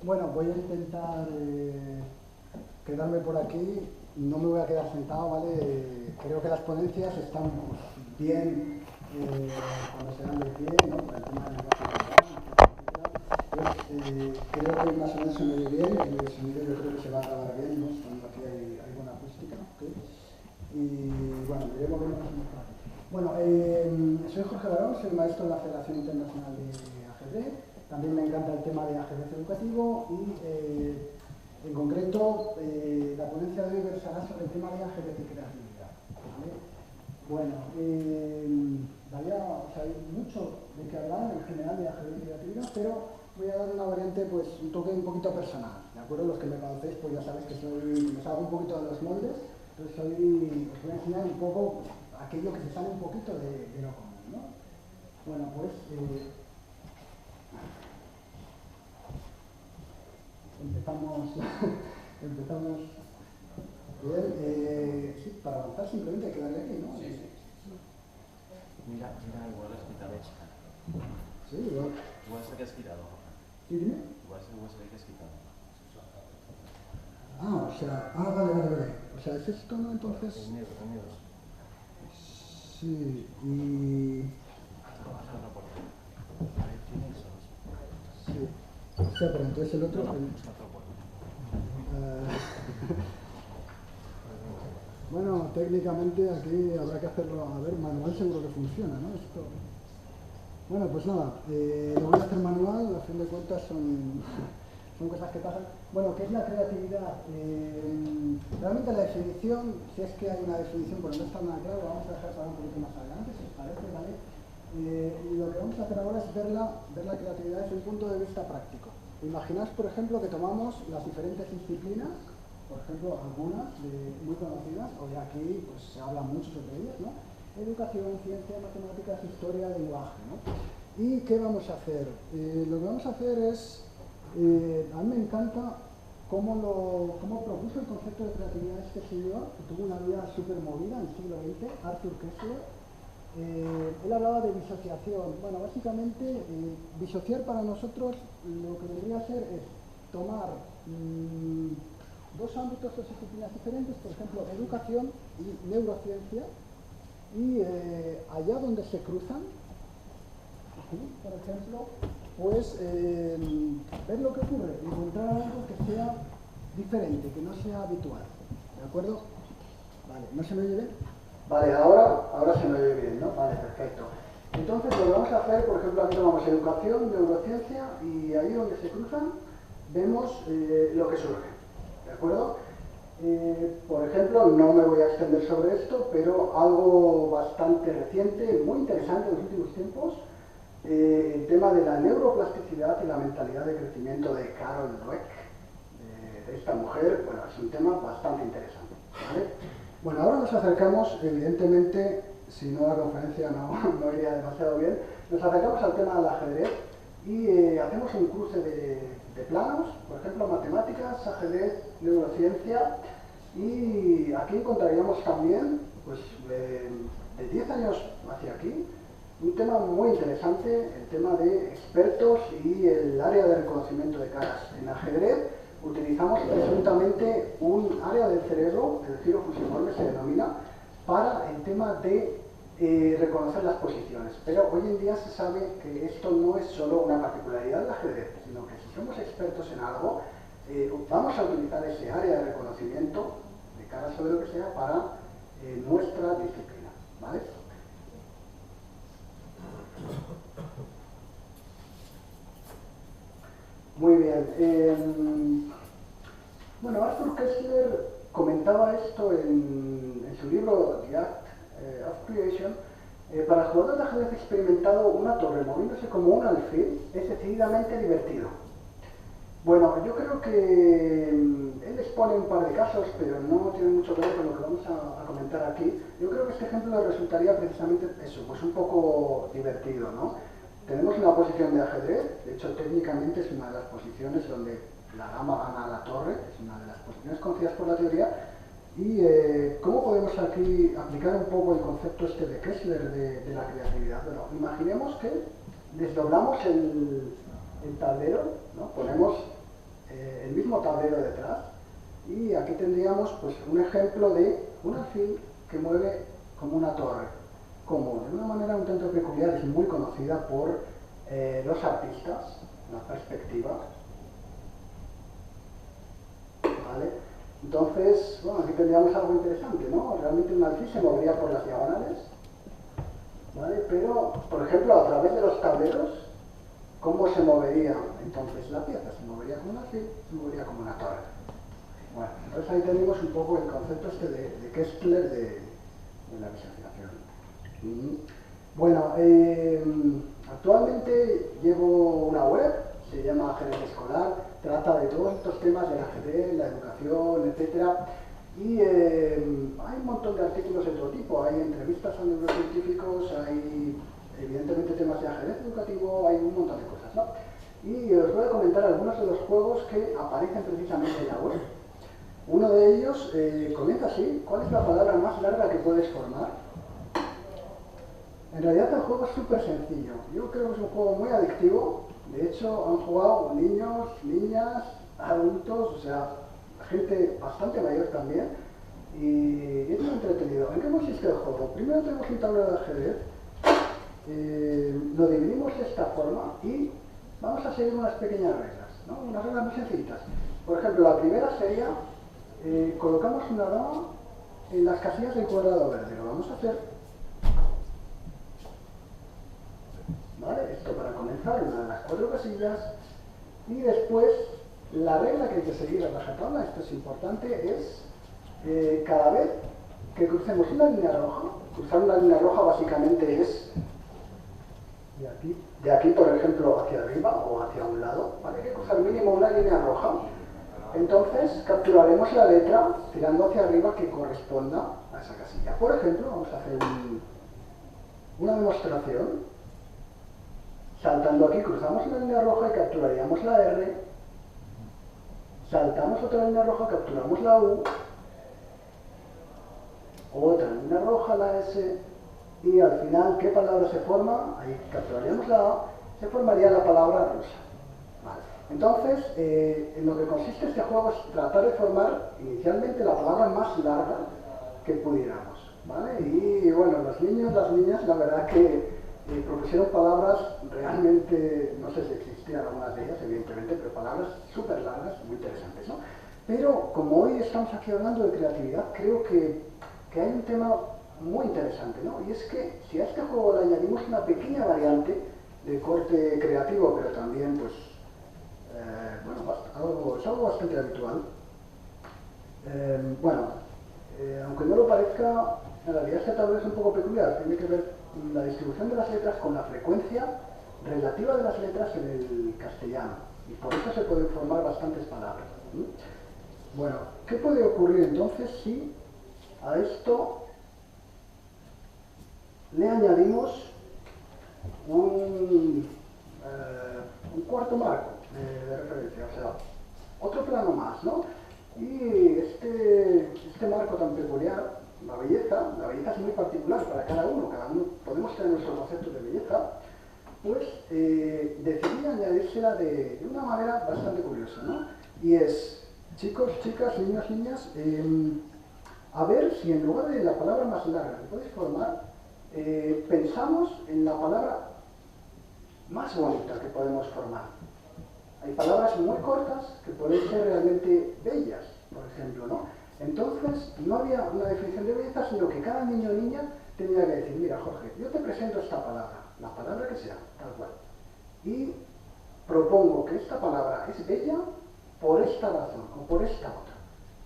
Bueno, voy a intentar quedarme por aquí. No me voy a quedar sentado, ¿vale? Creo que las ponencias están pues, bien cuando se dan de pie, ¿no? Por el tema del lenguaje natural, etcétera. Creo que más o menos se me oye bien. El sonido yo creo que se va a grabar bien, ¿no? Estando aquí hay buena acústica, ¿ok? Y bueno, me iré moviendo más o menos por aquí. Bueno, soy Jorge Barón, soy maestro en la Federación Internacional de Ajedrez. También me encanta el tema de ajedrez educativo y en concreto la ponencia de hoy versará sobre el tema de ajedrez y creatividad. ¿Vale? Bueno, o sea, hay mucho de que hablar en general de ajedrez y creatividad, pero voy a dar una variante, pues un toque un poquito personal, ¿de acuerdo? Los que me conocéis, pues ya sabéis que me salgo un poquito de los moldes, entonces os voy a enseñar un poco aquello que se sale un poquito de lo común, ¿no? Bueno, pues empezamos, empezamos bien. Sí, para avanzar simplemente hay que darle aquí, ¿no? Sí, sí. Mira, igual has quitado. Sí, igual. Igual se que has quitado. ¿Sí, dime? Igual se que has quitado. Vale. O sea, es esto, ¿no? Entonces. El negro. Sí, y. Sí. O sea, pero entonces el otro. Bueno, técnicamente aquí habrá que hacerlo. A ver, manual seguro que funciona, ¿no? Esto. Bueno, pues nada, lo voy a hacer manual, a fin de cuentas son cosas que pasan. Bueno, ¿qué es la creatividad? Realmente la definición, si es que hay una definición, pero no está nada claro, lo vamos a dejar para un poquito más adelante, si os parece, ¿vale? Lo que vamos a hacer ahora es ver la creatividad desde un punto de vista práctico. Imaginaos, por ejemplo, que tomamos las diferentes disciplinas, por ejemplo, algunas muy conocidas, hoy aquí pues, se habla mucho sobre ellas, ¿no? Educación, ciencia, matemáticas, historia, lenguaje, ¿no? ¿Y qué vamos a hacer? Lo que vamos a hacer es, a mí me encanta cómo propuso el concepto de creatividad este señor, que tuvo una vida súper movida en el siglo XX, Arthur Koestler. Él hablaba de disociación. Bueno, básicamente, disociar para nosotros lo que vendría a ser es tomar dos ámbitos, dos disciplinas diferentes, por ejemplo, educación y neurociencia, y allá donde se cruzan, aquí, por ejemplo, pues ver lo que ocurre, encontrar algo que sea diferente, que no sea habitual. ¿De acuerdo? Vale, ¿no se me oye bien? Vale, ahora se me oye bien, ¿no? Vale, perfecto. Entonces lo que vamos a hacer, por ejemplo, aquí tomamos educación, neurociencia, y ahí donde se cruzan vemos lo que surge. ¿De acuerdo? Por ejemplo, no me voy a extender sobre esto, pero algo bastante reciente, muy interesante en los últimos tiempos, el tema de la neuroplasticidad y la mentalidad de crecimiento de Carol Dweck, de esta mujer, bueno, es un tema bastante interesante, ¿vale? Bueno, ahora nos acercamos, evidentemente, si no la conferencia no iría demasiado bien, nos acercamos al tema del ajedrez y hacemos un cruce de planos, por ejemplo, matemáticas, ajedrez, neurociencia, y aquí encontraríamos también, pues, de 10 años hacia aquí, un tema muy interesante, el tema de expertos y el área de reconocimiento de caras. En ajedrez utilizamos presuntamente un área del cerebro, el giro fusiforme se denomina, para el tema de reconocer las posiciones. Pero hoy en día se sabe que esto no es solo una particularidad del ajedrez, sino que si somos expertos en algo, vamos a utilizar ese área de reconocimiento de cara sobre lo que sea para nuestra disciplina, ¿vale? Muy bien. Bueno, Arthur Koestler comentaba esto en su libro The Act of Creation. Para el jugador de ajedrez experimentado, una torre moviéndose como un alfil es decididamente divertido. Bueno, yo creo que él expone un par de casos, pero no tiene mucho que ver con lo que vamos a comentar aquí. Yo creo que este ejemplo resultaría precisamente eso, pues un poco divertido, ¿no? Tenemos una posición de ajedrez, de hecho técnicamente es una de las posiciones donde la dama gana a la torre, es una de las posiciones conocidas por la teoría, y ¿cómo podemos aquí aplicar un poco el concepto este de Kessler de la creatividad? Bueno, imaginemos que desdoblamos el tablero, ¿no? Ponemos el mismo tablero detrás, y aquí tendríamos pues, un ejemplo de un alfil que mueve como una torre, como de una manera un tanto peculiar, es muy conocida por los artistas, la perspectiva. ¿Vale? Entonces, bueno, aquí tendríamos algo interesante, ¿no? Realmente un alfil se movería por las diagonales, ¿vale? Pero, por ejemplo, a través de los tableros, ¿cómo se movería entonces la pieza? ¿Se movería como un alfil? ¿Se movería como una torre? Bueno, entonces ahí tenemos un poco el concepto este de Kessler de la visualización. Bueno, actualmente llevo una web, se llama Ajedrez Escolar, trata de todos estos temas del ajedrez, la educación, etcétera. Y hay un montón de artículos de todo tipo, hay entrevistas a neurocientíficos, hay evidentemente temas de ajedrez educativo, hay un montón de cosas, ¿no? Y os voy a comentar algunos de los juegos que aparecen precisamente en la web. Uno de ellos comienza así: ¿cuál es la palabra más larga que puedes formar? En realidad el juego es súper sencillo, yo creo que es un juego muy adictivo, de hecho han jugado niños, niñas, adultos, o sea, gente bastante mayor también, y es muy entretenido. ¿En qué consiste el juego? Primero tenemos un tablero de ajedrez, lo dividimos de esta forma y vamos a seguir unas pequeñas reglas, ¿no? Unas reglas muy sencillitas. Por ejemplo, la primera sería, colocamos una dama en las casillas del cuadrado verde, lo vamos a hacer. ¿Vale? Esto para comenzar, una de las 4 casillas, y después la regla que hay que seguir a rajatabla, esto es importante, es cada vez que crucemos una línea roja, cruzar una línea roja básicamente es de aquí por ejemplo hacia arriba o hacia un lado, ¿vale? Hay que cruzar mínimo una línea roja, entonces capturaremos la letra tirando hacia arriba que corresponda a esa casilla. Por ejemplo, vamos a hacer una demostración. Saltando aquí, cruzamos una línea roja y capturaríamos la R. Saltamos otra línea roja, capturamos la U. Otra línea roja, la S. Y al final, ¿qué palabra se forma? Ahí capturaríamos la A. Se formaría la palabra rusa. Vale. Entonces, en lo que consiste este juego es tratar de formar inicialmente la palabra más larga que pudiéramos. ¿Vale? Y bueno, los niños, las niñas, la verdad que propusieron palabras realmente, no sé si existían algunas de ellas, evidentemente, pero palabras súper largas, muy interesantes, ¿no? Pero como hoy estamos aquí hablando de creatividad, creo que hay un tema muy interesante, ¿no? Y es que si a este juego le añadimos una pequeña variante de corte creativo, pero también, pues, bueno, es algo bastante habitual. Bueno, aunque no lo parezca, en realidad este tablero es un poco peculiar, tiene que ver la distribución de las letras con la frecuencia relativa de las letras en el castellano, y por eso se pueden formar bastantes palabras. Bueno, ¿qué puede ocurrir entonces si a esto le añadimos un cuarto marco de referencia, o sea, otro plano más, ¿no? Y este marco tan peculiar, la belleza es muy particular para cada uno podemos tener nuestro concepto de belleza, pues decidí añadírsela de una manera bastante curiosa, ¿no? Y es, chicos, chicas, niños, niñas, a ver si en lugar de la palabra más larga que podéis formar, pensamos en la palabra más bonita que podemos formar. Hay palabras muy cortas que pueden ser realmente bellas, por ejemplo, ¿no? Entonces, no había una definición de belleza, sino que cada niño o niña tenía que decir, mira, Jorge, yo te presento esta palabra, la palabra que sea, tal cual, y propongo que esta palabra es bella por esta razón o por esta otra.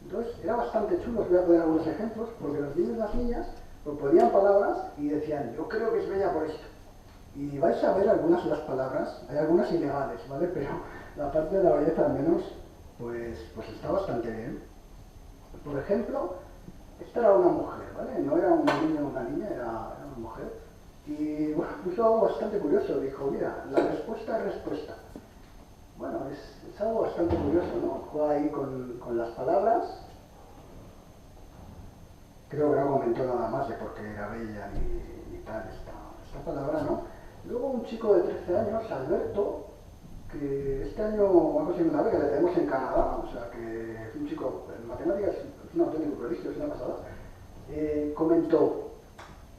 Entonces, era bastante chulo, os voy a poner algunos ejemplos, porque los niños y las niñas proponían palabras y decían, yo creo que es bella por esto. Y vais a ver algunas de las palabras, hay algunas ilegales, ¿vale? Pero la parte de la belleza al menos, pues está bastante bien. Por ejemplo, esta era una mujer, ¿vale? No era un niño o una niña, era una mujer. Y bueno, puso algo bastante curioso, dijo, mira, la respuesta es respuesta. Bueno, es algo bastante curioso, ¿no? Juega ahí con las palabras. Creo que no comentó nada más de por qué era bella ni tal esta palabra, ¿no? Luego un chico de 13 años, Alberto, que este año ha conseguido una beca, le tenemos en Canadá, o sea que es un chico en matemáticas, es un auténtico prodigio, es una pasada, comentó,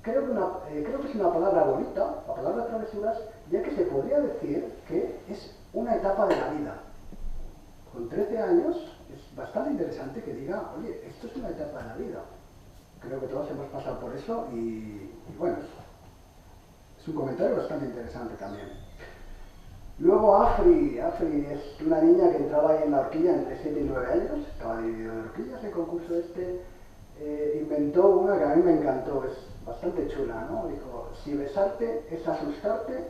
creo que es una palabra bonita, la palabra travesuras, ya que se podría decir que es una etapa de la vida. Con 13 años es bastante interesante que diga, oye, esto es una etapa de la vida. Creo que todos hemos pasado por eso y bueno, es un comentario bastante interesante también. Luego Afri es una niña que entraba ahí en la horquilla entre 7 y 9 años, estaba dividido en horquillas el concurso inventó una que a mí me encantó, es bastante chula, ¿no? Dijo, si besarte es asustarte,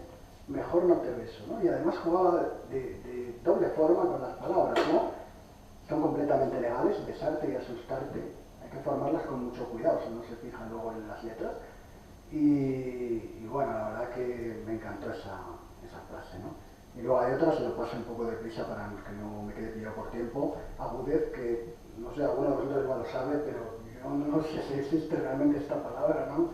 mejor no te beso, ¿no? Y además jugaba de doble forma con las palabras, ¿no? Son completamente legales, besarte y asustarte, hay que formarlas con mucho cuidado, si no se fijan luego en las letras. Y bueno, la verdad que me encantó esa frase, ¿no? Y luego hay otras, lo paso un poco de prisa para que no me quede pillado por tiempo. Agudez, que no sé, alguno de vosotros igual lo sabe, pero yo no sé si existe realmente esta palabra, ¿no?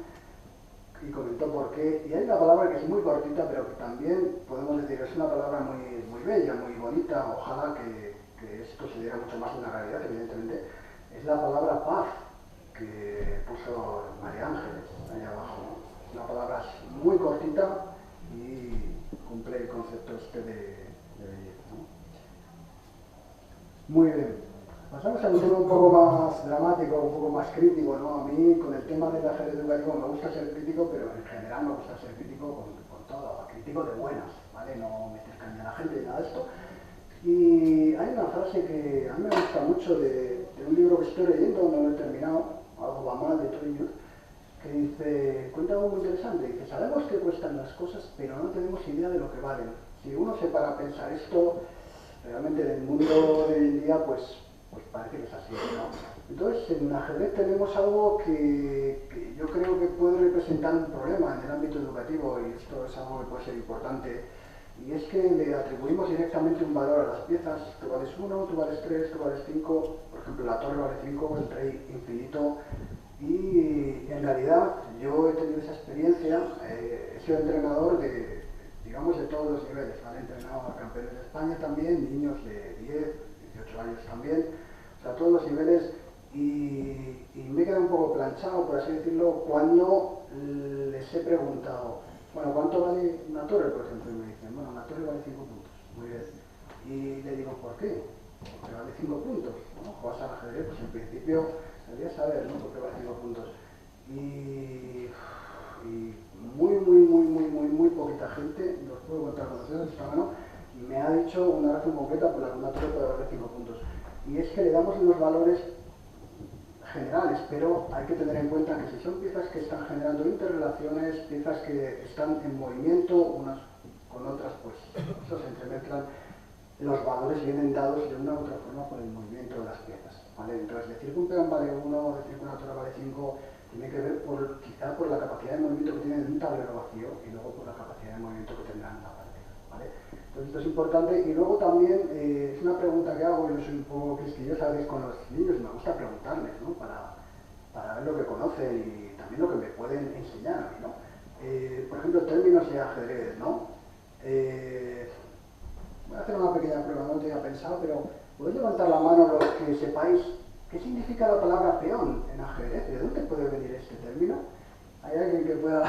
Y comentó por qué. Y hay una palabra que es muy cortita, pero que también podemos decir, es una palabra muy, muy bella, muy bonita, ojalá que esto se diera mucho más en la realidad, evidentemente. Es la palabra paz, que puso María Ángeles ahí abajo, ¿no? Una palabra muy cortita y cumple el concepto de belleza, ¿no? Muy bien. Pasamos a un tema un poco más dramático, un poco más crítico, ¿no? A mí, con el tema del ajedrez educativo, me gusta ser crítico, pero en general me gusta ser crítico con todo, crítico de buenas, ¿vale? No meter caña a la gente ni nada de esto. Y hay una frase que a mí me gusta mucho de un libro que estoy leyendo, no lo he terminado, algo va mal de Tony Youth, que dice, cuenta algo muy interesante, dice, sabemos que cuestan las cosas, pero no tenemos idea de lo que valen. Si uno se para a pensar esto, realmente en el mundo de hoy en día, pues parece que es así, ¿no? Entonces, en ajedrez tenemos algo que yo creo que puede representar un problema en el ámbito educativo, y esto es algo que puede ser importante, y es que le atribuimos directamente un valor a las piezas. Tú vales 1, tú vales 3, tú vales 5, por ejemplo la torre vale 5, el rey infinito, y en realidad yo he tenido esa experiencia, he sido entrenador de, digamos, de todos los niveles, ¿vale? He entrenado a campeones de España también, niños de 10, 18 años también, o sea, todos los niveles, y me he quedado un poco planchado, por así decirlo, cuando les he preguntado, bueno, ¿cuánto vale una torre, por ejemplo? Y me dicen, bueno, una torre vale 5 puntos, muy bien. Y le digo, ¿por qué? Porque vale 5 puntos, ¿no? Juegas al ajedrez, pues en principio deberías saber, ¿no? Por qué vale 5 puntos. Y muy poquita gente, los puedo contar con los dedos de esta mano, me ha dicho una razón concreta por la que una torre puede valer 5 puntos. Y es que le damos unos valores generales, pero hay que tener en cuenta que si son piezas que están generando interrelaciones, piezas que están en movimiento unas con otras, pues eso se entremezclan, los valores vienen dados de una u otra forma por el movimiento de las piezas, ¿vale? Entonces decir que un peón vale 1, decir que una torre vale 5, tiene que ver quizá por la capacidad de movimiento que tienen en un tablero vacío y luego por la capacidad de movimiento que tendrán en la partida, ¿vale? Entonces esto es importante. Y luego también es una pregunta que hago, yo soy un poco quisquilloso a veces con los niños, me gusta preguntarles, ¿no? Para ver lo que conocen y también lo que me pueden enseñar a mí, ¿no? Por ejemplo, términos de ajedrez, ¿no? Voy a hacer una pequeña prueba, no lo tenía pensado, pero ¿podéis levantar la mano los que sepáis qué significa la palabra peón en ajedrez? ¿De dónde puede venir este término? ¿Hay alguien que pueda...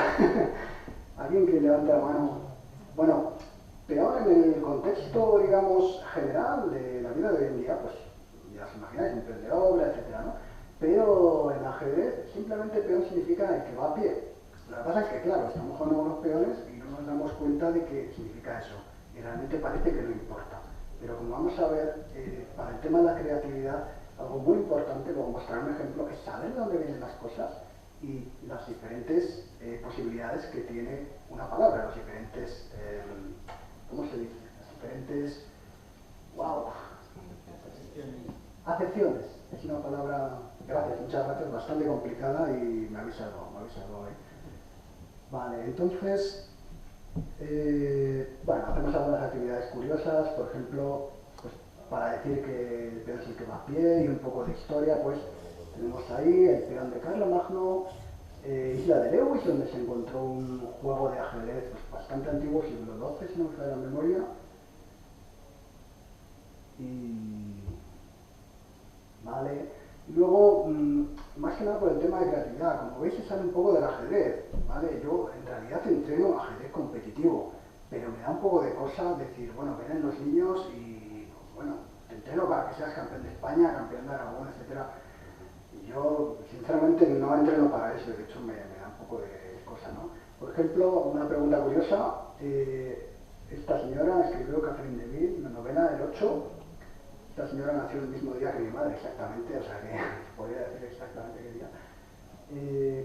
alguien que levante la mano? Bueno, peón en el contexto, digamos, general de la vida de hoy en día, pues ya os imagináis, un peón de obra, etcétera, ¿no? Pero en ajedrez simplemente peón significa el que va a pie. Lo que pasa es que, claro, estamos jugando con los peones y no nos damos cuenta de que significa eso. Y realmente parece que no importa. Pero como vamos a ver, para el tema de la creatividad, algo muy importante, luego mostrar un ejemplo, es saber de dónde vienen las cosas y las diferentes posibilidades que tiene una palabra, los diferentes, ¿cómo se dice? Las diferentes, wow, acepciones. Es una palabra, gracias, muchas gracias, bastante complicada y me habéis salvado hoy. Vale, entonces, bueno, hacemos algunas actividades curiosas, por ejemplo, pues, para decir que el peón es el que va a pie y un poco de historia, pues tenemos ahí el peón de Carlomagno, Isla de Lewis, donde se encontró un juego de ajedrez pues, bastante antiguo, siglo XII, si no me falla la memoria, Y vale. Y luego, más que nada por el tema de creatividad, como veis se sale un poco del ajedrez, ¿vale? Yo en realidad entreno ajedrez competitivo, pero me da un poco de cosa decir, bueno, vienen los niños y, bueno, te entreno para que seas campeón de España, campeón de Aragón, etcétera. Y yo, sinceramente, no entreno para eso, de hecho me da un poco de cosa, ¿no? Por ejemplo, una pregunta curiosa, esta señora escribió Catherine Deneuve, una novela del 8. Esta señora nació el mismo día que mi madre, exactamente, o sea que podría decir exactamente qué día.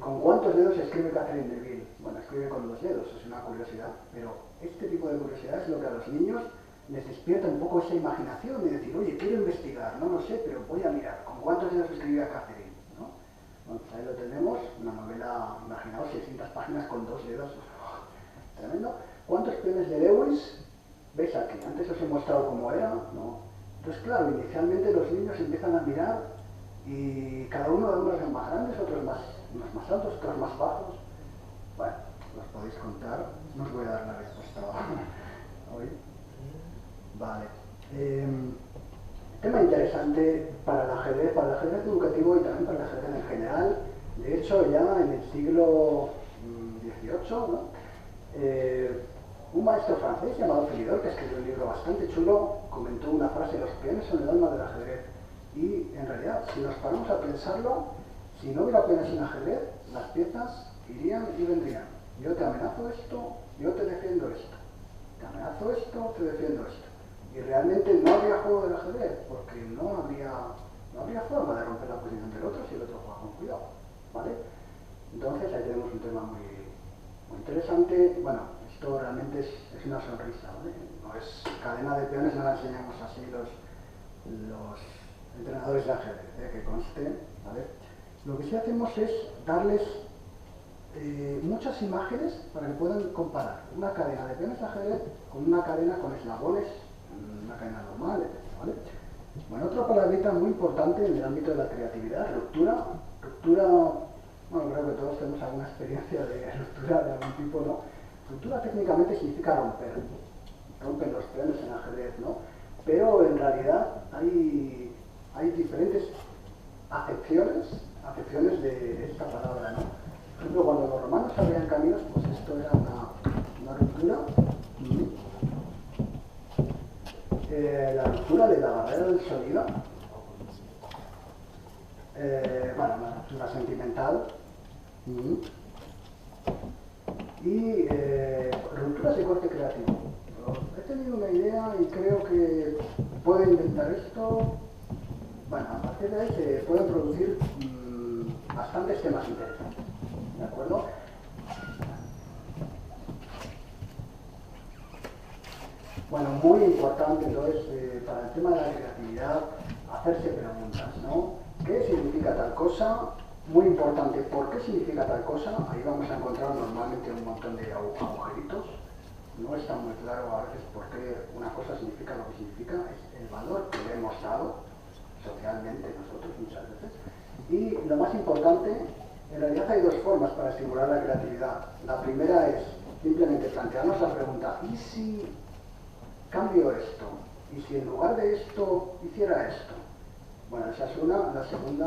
¿Con cuántos dedos escribe Catherine Deneuve? Bueno, escribe con 2 dedos, es una curiosidad, pero este tipo de curiosidad es lo que a los niños les despierta un poco esa imaginación de decir, oye, quiero investigar, no lo sé, pero voy a mirar, ¿con cuántos dedos escribía Catherine? ¿No? Bueno, pues ahí lo tenemos, una novela, imaginaos, 600 páginas con 2 dedos, tremendo. ¿Cuántos peones de Lewis? ¿Veis aquí? Antes os he mostrado cómo era, ¿no? Entonces, claro, inicialmente los niños empiezan a mirar y cada uno de unos más grandes, unos más altos, otros más bajos. Bueno, los podéis contar, no os voy a dar la respuesta hoy. Vale. Tema interesante para el ajedrez educativo y también para el ajedrez en general. De hecho, ya en el siglo XVIII, ¿no? Un maestro francés llamado Philidor, que escribió un libro bastante chulo, comentó una frase: los peones son el alma del ajedrez. Y en realidad, si nos paramos a pensarlo, si no hubiera peones en ajedrez, las piezas irían y vendrían. Yo te amenazo esto, yo te defiendo esto. Te amenazo esto, te defiendo esto. Y realmente no habría juego del ajedrez, porque no habría forma de romper la posición del otro si el otro juega con cuidado, ¿vale? Entonces ahí tenemos un tema muy interesante. Bueno, esto realmente es una sonrisa, ¿vale? No es cadena de peones, no la enseñamos así los entrenadores de ajedrez, que conste, ¿vale? Lo que sí hacemos es darles muchas imágenes para que puedan comparar una cadena de peones de ajedrez con una cadena con eslabones, una cadena normal, etc., ¿vale? Bueno, otra palabrita muy importante en el ámbito de la creatividad: ruptura. Bueno, creo que todos tenemos alguna experiencia de ruptura de algún tipo, ¿no? Ruptura técnicamente significa romper. Rompen los peones en ajedrez, ¿no? Pero en realidad hay diferentes acepciones de esta palabra, ¿no? Por ejemplo, cuando los romanos abrían caminos, pues esto era una ruptura. La ruptura de la barrera del sonido. Bueno, una ruptura sentimental. Y rupturas de corte creativo. He tenido una idea y creo que puedo inventar esto. Bueno, a partir de ahí se pueden producir bastantes temas interesantes, ¿de acuerdo? Bueno, muy importante entonces para el tema de la creatividad hacerse preguntas, ¿no? ¿Qué significa tal cosa? Muy importante, ¿por qué significa tal cosa? Ahí vamos a encontrar normalmente un montón de agujeritos. No está muy claro a veces por qué una cosa significa lo que significa, es el valor que le hemos dado socialmente nosotros muchas veces. Y lo más importante, en realidad hay 2 formas para estimular la creatividad. La primera es simplemente plantearnos la pregunta: ¿y si cambio esto? ¿Y si en lugar de esto hiciera esto? Bueno, esa es una. La segunda,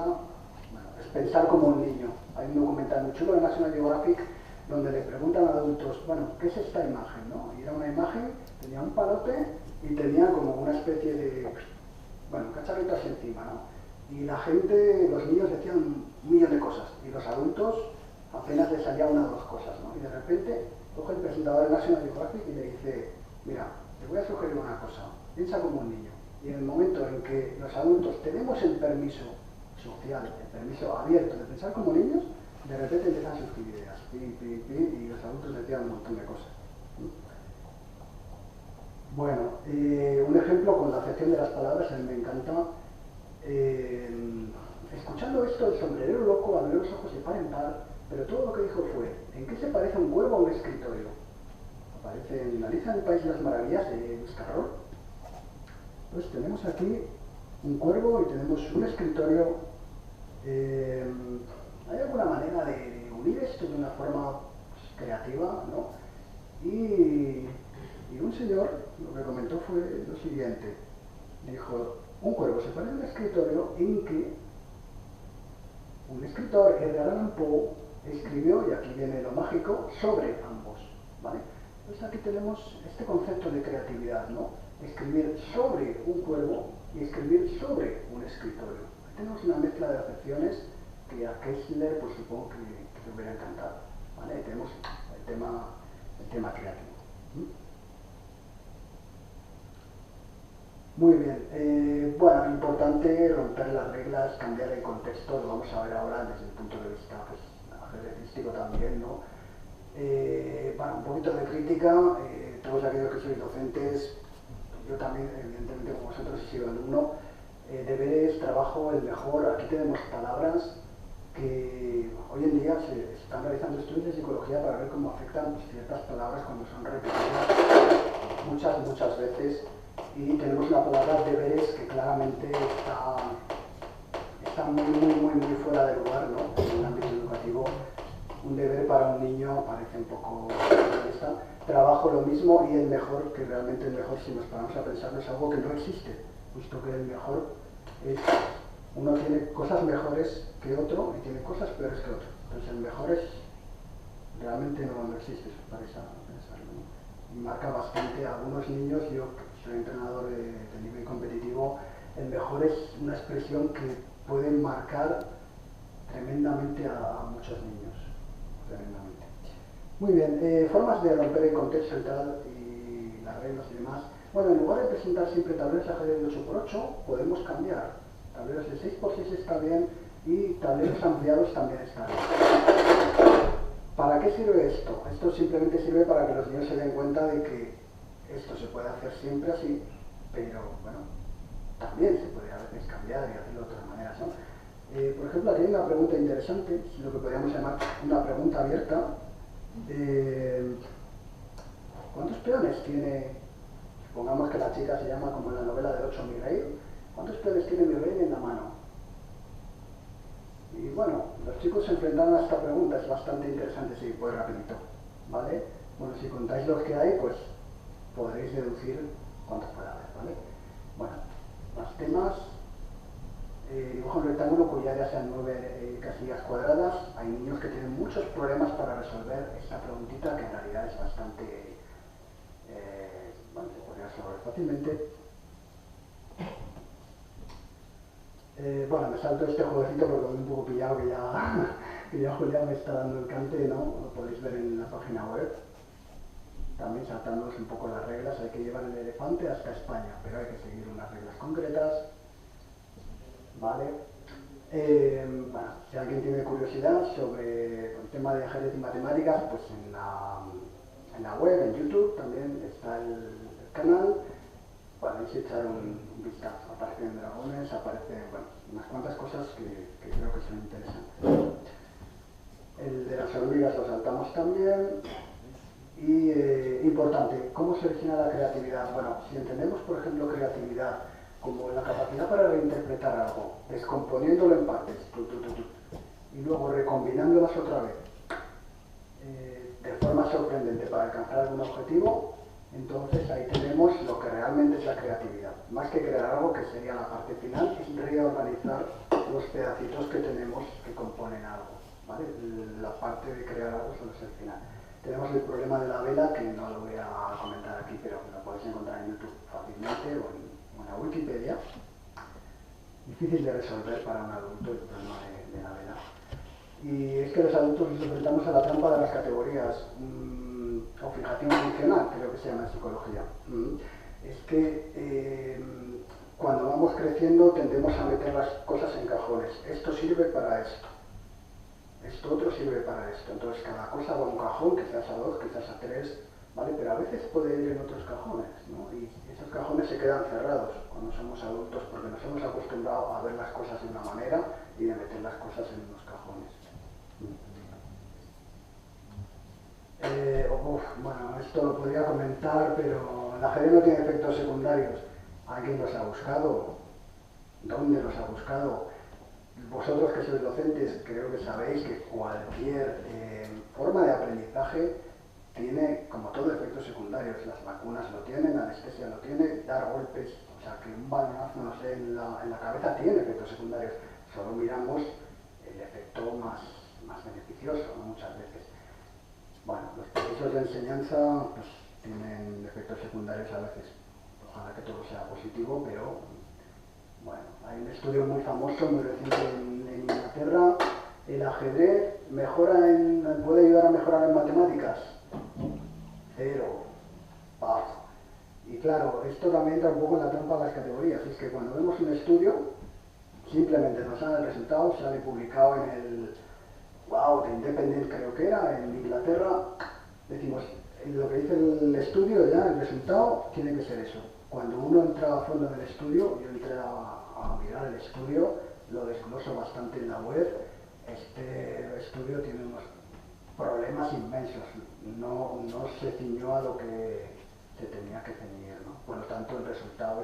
bueno, es pensar como un niño. Hay un documental muy chulo de National Geographic donde le preguntan a adultos, bueno, ¿qué es esta imagen? ¿No? Y era una imagen, tenía un palote y tenía como una especie de, bueno, cacharritos encima, ¿no? Y la gente, los niños decían un millón de cosas y los adultos apenas les salía 1 o 2 cosas, ¿no? Y de repente coge el presentador de National Geographic y le dice: mira, te voy a sugerir una cosa, piensa como un niño. Y en el momento en que los adultos tenemos el permiso social, el permiso abierto de pensar como niños, de repente empiezan a surgir ideas, y los adultos decían un montón de cosas. Bueno, un ejemplo con la acepción de las palabras, a mí me encanta. Escuchando esto, el sombrerero loco abrió los ojos de par en par, pero todo lo que dijo fue: ¿en qué se parece un huevo a un escritorio? Aparece en Alicia en el País de las Maravillas de Lewis Carroll. Pues tenemos aquí un cuervo y tenemos un escritorio. ¿Hay alguna manera de unir esto de una forma creativa, ¿no? Y un señor lo que comentó fue lo siguiente: Dijo, un cuervo se pone en un escritorio en que un escritor, Edgar Allan Poe, escribió, y aquí viene lo mágico, sobre ambos, ¿vale? Entonces aquí tenemos este concepto de creatividad, ¿no? Escribir sobre un cuervo y escribir sobre un escritorio. Aquí tenemos una mezcla de acepciones que a Kessler, pues supongo que le hubiera encantado, ¿vale? Ahí tenemos el tema creativo. Muy bien, bueno, importante romper las reglas, cambiar el contexto, lo vamos a ver ahora desde el punto de vista pues, ajedrecístico también, ¿no? Bueno, un poquito de crítica, todos aquellos que sois docentes, yo también, evidentemente, como vosotros he sido alumno, deberes, trabajo, el mejor, aquí tenemos palabras que hoy en día se están realizando estudios de psicología para ver cómo afectan pues, ciertas palabras cuando son repetidas muchas veces. Y tenemos una palabra deberes que claramente está muy fuera de lugar, ¿no? En el ámbito educativo. Un deber para un niño parece un poco realista. Trabajo lo mismo, y el mejor, que realmente el mejor, si nos paramos a pensarlo, es algo que no existe, puesto que el mejor es, uno tiene cosas mejores que otro y tiene cosas peores que otro. Entonces el mejor es, realmente no existe eso, para pensarlo, ¿no? Y marca bastante a algunos niños. Yo soy entrenador de nivel competitivo, el mejor es una expresión que puede marcar tremendamente a muchos niños, tremendamente. Muy bien, formas de romper el contexto y tal, y las reglas y demás. Bueno, en lugar de presentar siempre tableros de ajedrez de 8×8, podemos cambiar. Tableros de 6×6 está bien, y tableros ampliados también está bien. ¿Para qué sirve esto? Esto simplemente sirve para que los niños se den cuenta de que esto se puede hacer siempre así, pero bueno, también se puede a veces cambiar y hacerlo de otras maneras, ¿no? Por ejemplo, aquí hay una pregunta interesante, lo que podríamos llamar una pregunta abierta. ¿Cuántos peones tiene, supongamos que la chica se llama como en la novela de 8 mi rey, ¿cuántos peones tiene mi rey en la mano? Y bueno, los chicos se enfrentaron a esta pregunta, es bastante interesante, sí, pues rapidito, ¿vale? Bueno, si contáis los que hay, pues podréis deducir cuántos puede haber, ¿vale? Bueno, más temas. Dibuja un rectángulo cuya área sean 9 casillas cuadradas. Hay niños que tienen muchos problemas para resolver esta preguntita, que en realidad es bastante, bueno, se podría resolver fácilmente. Bueno, me salto este jueguecito porque voy un poco pillado, que ya Julián me está dando el cante, ¿no? Lo podéis ver en la página web. También saltándonos un poco las reglas, hay que llevar el elefante hasta España, pero hay que seguir unas reglas concretas, ¿vale? Bueno, si alguien tiene curiosidad sobre el tema de ajedrez y matemáticas, pues en la web, en YouTube, también está el canal. Podéis echar un vistazo, aparecen dragones, aparecen, bueno, unas cuantas cosas que creo que son interesantes. El de las hormigas lo saltamos también. Y importante, ¿cómo se origina la creatividad? Bueno, si entendemos, por ejemplo, creatividad como la capacidad para reinterpretar algo, descomponiéndolo en partes, y luego recombinándolas otra vez, de forma sorprendente para alcanzar algún objetivo, entonces ahí tenemos lo que realmente es la creatividad. Más que crear algo, que sería la parte final, es reorganizar los pedacitos que tenemos que componen algo, ¿vale? La parte de crear algo solo es el final. Tenemos el problema de la vela, que no lo voy a comentar aquí, pero lo podéis encontrar en YouTube fácilmente, o en la Wikipedia. Difícil de resolver para un adulto el problema de la vela. Y es que los adultos nos enfrentamos a la trampa de las categorías, o fijación funcional, creo que se llama en psicología. Es que cuando vamos creciendo tendemos a meter las cosas en cajones. Esto sirve para esto. Esto otro sirve para esto. Entonces cada cosa va a un cajón, quizás a 2, quizás a 3, ¿vale? Pero a veces puede ir en otros cajones, ¿no? Y esos cajones se quedan cerrados cuando somos adultos, porque nos hemos acostumbrado a ver las cosas de una manera y de meter las cosas en unos cajones. Bueno, esto lo podría comentar, pero el ajedrez no tiene efectos secundarios. ¿Alguien los ha buscado? ¿Dónde los ha buscado? Vosotros que sois docentes, creo que sabéis que cualquier forma de aprendizaje tiene, como todo, efectos secundarios. Las vacunas lo tienen, la anestesia lo tiene, dar golpes O sea, que un balonazo, no sé, en la cabeza tiene efectos secundarios. Solo miramos el efecto más beneficioso, ¿no? Muchas veces. Bueno, los procesos de enseñanza pues, tienen efectos secundarios a veces. Ojalá que todo sea positivo, pero bueno, hay un estudio muy famoso, muy reciente en Inglaterra. El ajedrez puede ayudar a mejorar en matemáticas. 0. Paz. Y claro, esto también entra un poco en la trampa de las categorías. Es que cuando vemos un estudio, simplemente nos sale el resultado, sale publicado en el The Independent, creo que era, en Inglaterra. Decimos, lo que dice el estudio, ya el resultado tiene que ser eso. Cuando uno entra a fondo en el estudio, yo entré a mirar el estudio, lo desgloso bastante en la web. Este estudio tiene unos problemas inmensos, no se ciñó a lo que se tenía que ceñir, ¿no? Por lo tanto, el resultado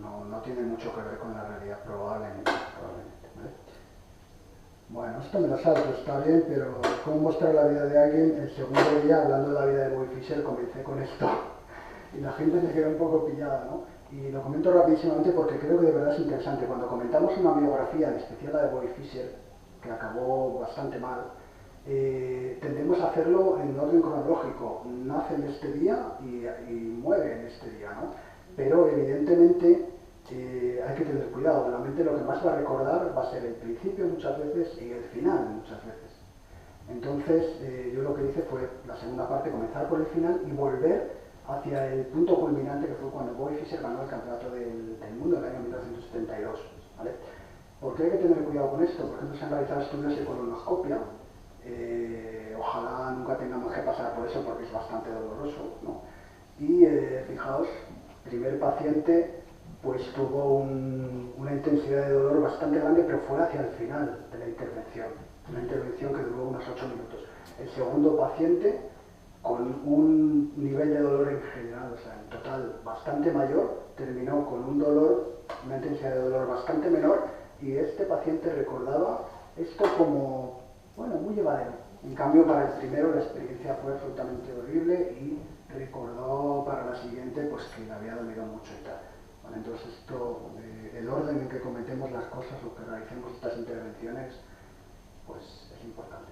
no tiene mucho que ver con la realidad probablemente, ¿vale? Bueno, esto me lo salto, está bien, pero cómo mostrar la vida de alguien, el segundo día, hablando de la vida de Bobby Fischer, comencé con esto y la gente se quedó un poco pillada, ¿no? Y lo comento rapidísimamente porque creo que de verdad es interesante. Cuando comentamos una biografía, en especial la de Bobby Fischer, que acabó bastante mal, tendemos a hacerlo en orden cronológico. Nace en este día y muere en este día, ¿no? Pero evidentemente hay que tener cuidado. La mente lo que más va a recordar va a ser el principio muchas veces y el final muchas veces. Entonces yo lo que hice fue la segunda parte, comenzar por el final y volver hacia el punto culminante que fue cuando Bobby Fischer ganó el campeonato del mundo en el año 1972, ¿vale? ¿Por qué hay que tener cuidado con esto? Por ejemplo, se han realizado estudios de colonoscopia. Ojalá nunca tengamos que pasar por eso porque es bastante doloroso, ¿no? Y fijaos, primer paciente pues tuvo una intensidad de dolor bastante grande, pero fue hacia el final de la intervención, una intervención que duró unos 8 minutos. El segundo paciente, con un nivel de dolor en general, o sea, en total bastante mayor, terminó con un dolor, una intensidad de dolor bastante menor, y este paciente recordaba esto como, bueno, muy llevadero. En cambio, para el primero la experiencia fue absolutamente horrible y recordó para la siguiente pues que le había dolido mucho y tal. Vale, entonces el orden en que cometemos las cosas o que realicemos estas intervenciones, pues es importante.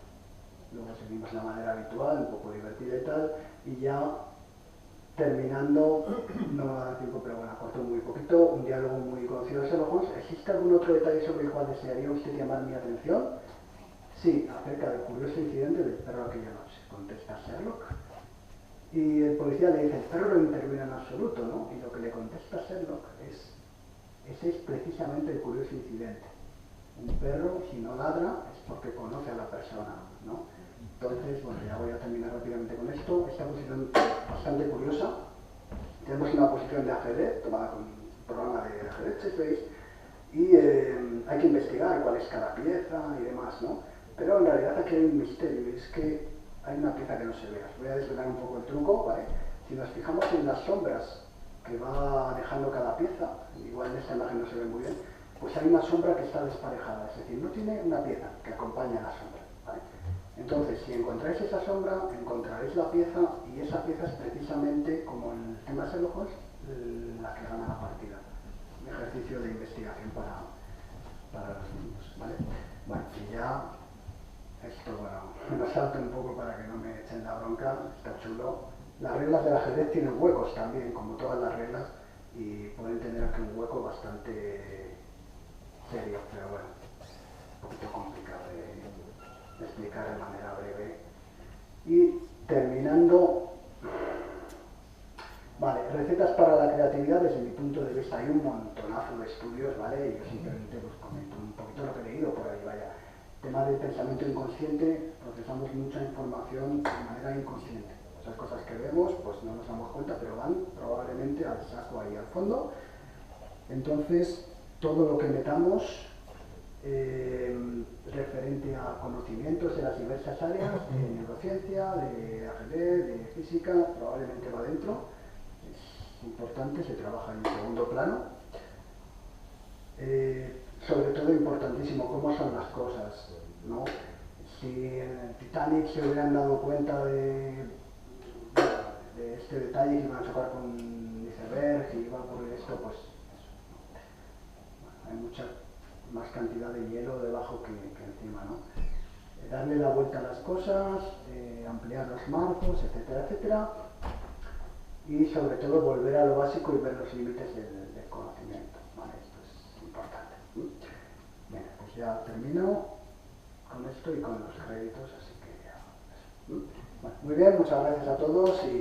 Luego seguimos la manera habitual, un poco divertida y tal, y ya terminando, no me va a dar tiempo, pero bueno, corto muy poquito, un diálogo muy conocido de Sherlock Holmes. ¿Existe algún otro detalle sobre el cual desearía usted llamar mi atención? Sí, acerca del curioso incidente del perro aquella noche, contesta Sherlock. Y el policía le dice, el perro no interviene en absoluto, ¿no? Y lo que le contesta Sherlock ese es precisamente el curioso incidente. Un perro, si no ladra, es porque conoce a la persona, ¿no? Entonces, bueno, ya voy a terminar rápidamente con esto. Esta posición bastante curiosa. Tenemos una posición de ajedrez, tomada con un programa de ajedrez, chess base, y hay que investigar cuál es cada pieza y demás, ¿no? Pero en realidad aquí hay un misterio, y es que hay una pieza que no se ve. Os voy a desvelar un poco el truco, ¿vale? Si nos fijamos en las sombras que va dejando cada pieza, igual en esta imagen no se ve muy bien, pues hay una sombra que está desparejada, es decir, no tiene una pieza que acompañe a la sombra, ¿vale? Entonces, si encontráis esa sombra, encontraréis la pieza, y esa pieza es precisamente, como en el tema de Sherlock Holmes, la que gana la partida. Un ejercicio de investigación para los niños, ¿vale? Bueno, y ya, esto, bueno, me lo salto un poco para que no me echen la bronca, está chulo. Las reglas del ajedrez tienen huecos también, como todas las reglas, y pueden tener aquí un hueco bastante serio, pero bueno, un poquito complicado de explicar de manera breve. Y terminando, vale, recetas para la creatividad desde mi punto de vista. Hay un montonazo de estudios, ¿vale? Y yo simplemente pues comento un poquito lo que he leído por ahí, vaya. Tema del pensamiento inconsciente, procesamos mucha información de manera inconsciente. Esas cosas que vemos, pues no nos damos cuenta, pero van probablemente al saco ahí al fondo. Entonces, todo lo que metamos referente a conocimientos de las diversas áreas, de neurociencia, de ajedrez, de física, probablemente va dentro. Es importante, se trabaja en segundo plano. Sobre todo importantísimo, cómo son las cosas, ¿no? Si en el Titanic se hubieran dado cuenta de este detalle que iban a chocar con, dice, ver si va a ocurrir esto, pues eso, ¿no? Bueno, hay mucha más cantidad de hielo debajo que encima, ¿no? Darle la vuelta a las cosas, ampliar los marcos, etcétera, etcétera, y sobre todo volver a lo básico y ver los límites del conocimiento, ¿vale? Esto es importante. Bien, pues ya termino con esto y con los créditos, así que ya. Bueno, muy bien, muchas gracias a todos y